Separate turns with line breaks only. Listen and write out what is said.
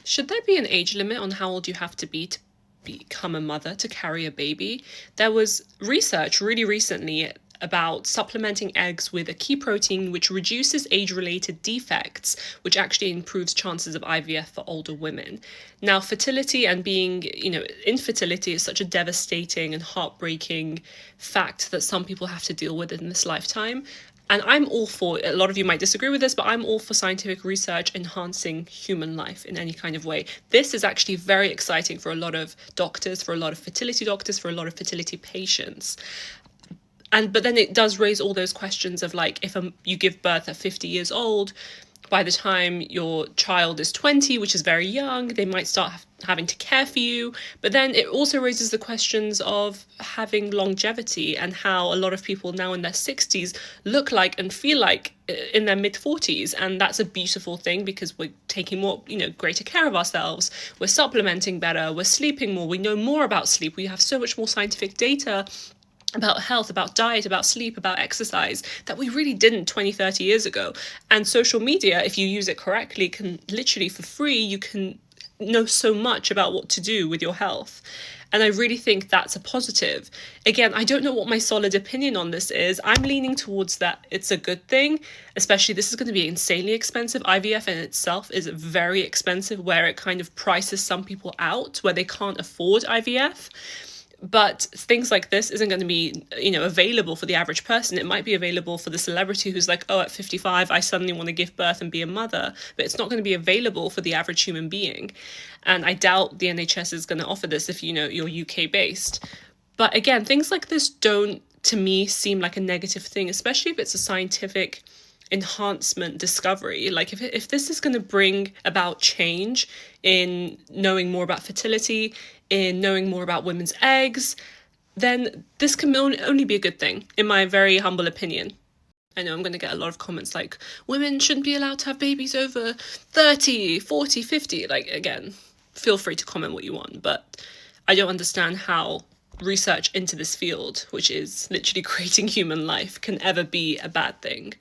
Should there be an age limit on how old you have to be become a mother, to carry a baby? There was research really recently about supplementing eggs with a key protein which reduces age-related defects, which actually improves chances of IVF for older women. Now, fertility and being, infertility is such a devastating and heartbreaking fact that some people have to deal with in this lifetime. And I'm all for, a lot of you might disagree with this, but I'm all for scientific research enhancing human life in any kind of way. This is actually very exciting for a lot of doctors, for a lot of fertility doctors, for a lot of fertility patients. But then it does raise all those questions of like, if you give birth at 50 years old, by the time your child is 20, which is very young, they might start having to care for you. But then it also raises the questions of having longevity and how a lot of people now in their 60s look like and feel like in their mid 40s. And that's a beautiful thing because we're taking more, greater care of ourselves. We're supplementing better. We're sleeping more. We know more about sleep. We have so much more scientific data about health, about diet, about sleep, about exercise that we really didn't 20, 30 years ago. And social media, if you use it correctly, can literally for free, you can know so much about what to do with your health. And I really think that's a positive. Again, I don't know what my solid opinion on this is. I'm leaning towards that it's a good thing, especially this is going to be insanely expensive. IVF in itself is very expensive, where it kind of prices some people out, where they can't afford IVF. But things like this isn't going to be, available for the average person. It might be available for the celebrity who's like, oh, at 55, I suddenly want to give birth and be a mother. But it's not going to be available for the average human being. And I doubt the NHS is going to offer this if, you're UK based. But again, things like this don't, to me, seem like a negative thing, especially if it's a scientific enhancement discovery. Like if this is going to bring about change in knowing more about fertility, in knowing more about women's eggs, then this can only be a good thing, in my very humble opinion. I know I'm going to get a lot of comments like, women shouldn't be allowed to have babies over 30, 40, 50. Like, again, feel free to comment what you want, but I don't understand how research into this field, which is literally creating human life, can ever be a bad thing.